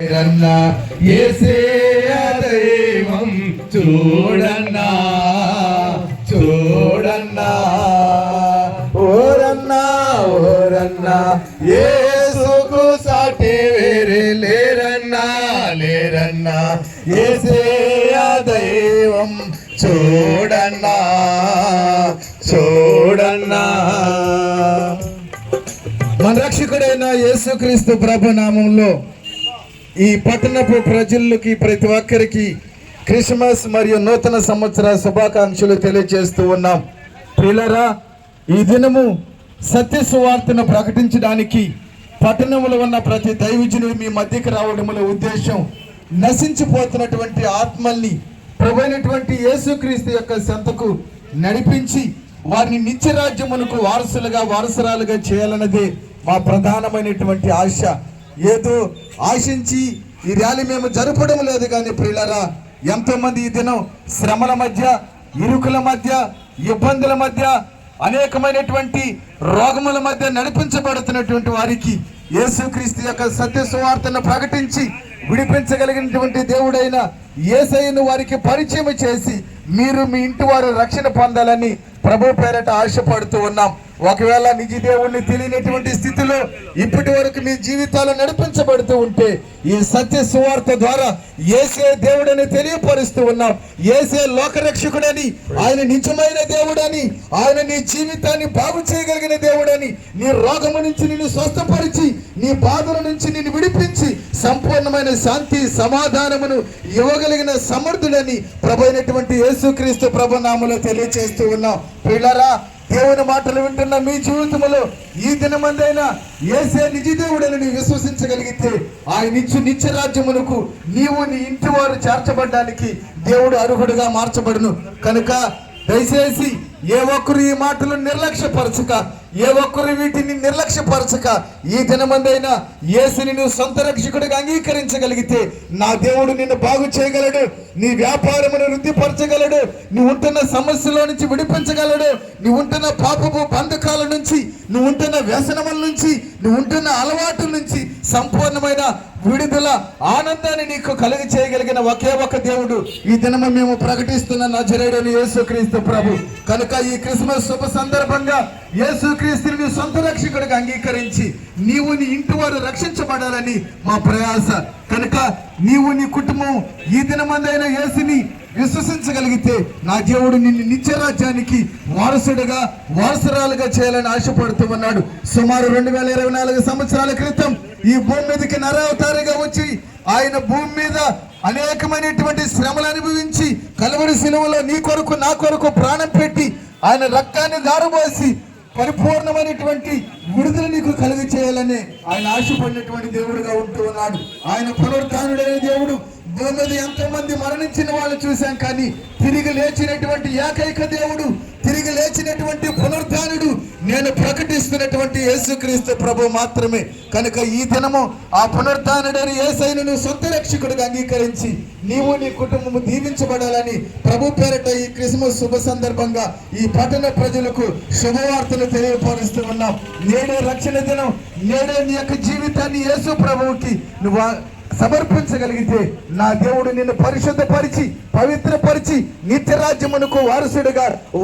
రన్నా యేసయ్య దైవం చూడన్నా చూడన్నా ఓరన్నా ఓరన్నా యేసుకు సాటి వేరే లేరన్నా లేరన్నా యేసయ్య దైవం చూడన్నా చూడన్నా. మన రక్షకుడైన యేసుక్రీస్తు ప్రభు నామంలో ఈ పట్టణపు ప్రజలకి ప్రతి ఒక్కరికి క్రిస్మస్ మరియు నూతన సంవత్సర శుభాకాంక్షలు తెలియజేస్తూ ఉన్నాం. ప్రియులారా, ఈ దినము సత్య సువార్తను ప్రకటించడానికి పట్టణంలో ఉన్న ప్రతి దైవజనుడు మీ మధ్యకి రావడంలో ఉద్దేశం నశించిపోతున్నటువంటి ఆత్మల్ని ప్రభువైనటువంటి యేసుక్రీస్తు యొక్క సంతకు నడిపించి వారిని నిత్యరాజ్యమునకు వారసురాలుగా చేయాలన్నదే మా ప్రధానమైనటువంటి ఆశ. ఏదో ఆశించి ఈ ర్యాలీ మేము జరపడం లేదు కానీ ప్రియులారా, ఎంతో మంది ఈ దినం శ్రమల మధ్య, ఇరుకుల మధ్య, ఇబ్బందుల మధ్య, అనేకమైనటువంటి రోగముల మధ్య నడిపించబడుతున్నటువంటి వారికి యేసుక్రీస్తు యొక్క సత్య సువార్తను ప్రకటించి విడిపించగలిగినటువంటి దేవుడైన యేసయ్యను వారికి పరిచయం చేసి మీరు మీ ఇంటి వారు రక్షణ పొందాలని ప్రభు పేరట ఆశపడుతూ ఉన్నాం. ఒకవేళ నిజ దేవుణ్ణి తెలియనటువంటి స్థితిలో ఇప్పటి వరకు మీ జీవితాలు నడిపించబడుతూ ఉంటే ఈ సత్య సువార్త ద్వారా యేసే దేవుడని తెలియపరుస్తూ ఉన్నాం. యేసే లోకరక్షకుడని, ఆయన నిజమైన దేవుడని, ఆయన నీ జీవితాన్ని బాగు చేయగలిగిన దేవుడని, నీ రోగము నుంచి నిన్ను స్వస్థపరిచి నీ బాధల నుంచి నిన్ను విడిపించి సంపూర్ణమైన శాంతి సమాధానమును ఇవ్వగలిగిన సమర్థుడని ప్రభు అయినటువంటి యేసుక్రీస్తు ప్రభు నామములో తెలియజేస్తూ ఉన్నాం. ప్రియులారా, దేవుని మాటలు వింటున్న మీ జీవితంలో ఈ దినమందైనా యేసే నిజ దేవుడని నీవు విశ్వసించగలిగితే ఆయన నిత్య రాజ్యమునకు నీవు నీ ఇంటి వారు చేర్చబడ్డానికి దేవుడు అర్హుడుగా మార్చబడును. కనుక దయచేసి ఏ ఒక్కరు ఈ మాటలు నిర్లక్ష్యపరచక, ఏ ఒక్కరు వీటిని నిర్లక్ష్యపరచక ఈ దినమందైనా యేసుని నువ్వు సొంత రక్షకుడిగా అంగీకరించగలిగితే నా దేవుడు నిన్ను బాగు చేయగలడు, నీ వ్యాపారమును వృద్ధిపరచగలడు, నువ్వు ఉంటున్న సమస్యలో నుంచి విడిపించగలడు, నువ్వు ఉంటున్న పాపపు బంధకాల నుంచి, నువ్వు ఉంటున్న వ్యసనముల నుంచి, నువ్వు ఉంటున్న అలవాటుల నుంచి సంపూర్ణమైన విడుదల ఆనందాన్ని నీకు కలిగి చేయగలిగిన ఒకే ఒక దేవుడు ఈ దినము మేము ప్రకటిస్తున్న నజరేయుడైన యేసుక్రీస్తు ప్రభు. కనుక ఈ క్రిస్మస్ శుభ సందర్భంగా యేసుక్రీస్తుని సొంత రక్షకుడిగా అంగీకరించి నీవు నీ ఇంటి వారు రక్షించబడాలని మా ప్రయాస. కనుక నీవు నీ కుటుంబం ఈ దినమందైన యేసుని విశ్వసించగలిగితే నా దేవుడు నిన్ను నిత్యరాజ్యానికి వారసురాలుగా చేయాలని ఆశపడుతూ ఉన్నాడు. సుమారు 2024 సంవత్సరాల క్రితం ఈ భూమి మీదకి నరావతారిగా వచ్చి ఆయన భూమి మీద అనేకమైనటువంటి శ్రమలు అనుభవించి కలువరి శిలువలో నీ కొరకు నా కొరకు ప్రాణం పెట్టి ఆయన రక్తాన్ని దారబోసి పరిపూర్ణమైనటువంటి విడుదల నీకు కలిగి చేయాలని ఆయన ఆశపడినటువంటి దేవుడుగా ఉంటూ ఉన్నాడు. ఆయన పునరుత్థానుడైన దేవుడు. భూమి మీద ఎంతో మంది మరణించిన వాళ్ళు చూశాం, కానీ తిరిగి లేచినటువంటి ఏకైక దేవుడు, తిరిగి లేచినటువంటి పునరుత్థానుడు నేను ప్రకటిస్తున్నటువంటి యేసుక్రీస్తు ప్రభు మాత్రమే. కనుక ఈ దినము ఆ పునరుత్థానుడైన యేసయ్యను నువ్వు సొంత రక్షకుడిగా అంగీకరించి నీవు నీ కుటుంబము దీవించబడాలని ప్రభు పేరట ఈ క్రిస్మస్ శుభ సందర్భంగా ఈ పట్టణ ప్రజలకు శుభవార్తలు తెలియపరుస్తూ ఉన్నాం. నేడే రక్షణ దినం, నేడే నీ యొక్క జీవితాన్ని యేసు ప్రభువుకి నువ్వు సమర్పించగలిగితే నా దేవుడు నిన్ను పరిశుద్ధపరిచి పవిత్రపరిచి నిత్యరాజ్యమునకు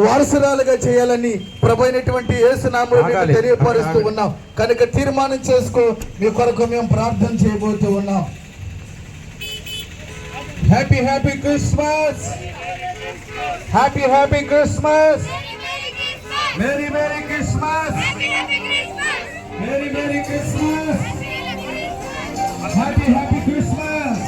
వారసురాలుగా చేయాలని ప్రభు అయినటువంటి యేసు నామములో తెలియపరుస్తూ ఉన్నాం. కనుక తీర్మానం చేసుకో, మీ కొరకు మేము ప్రార్థన చేయబోతూ ఉన్నాం. Happy happy Christmas, happy happy Christmas, merry merry Christmas, merry merry Christmas, happy happy Christmas.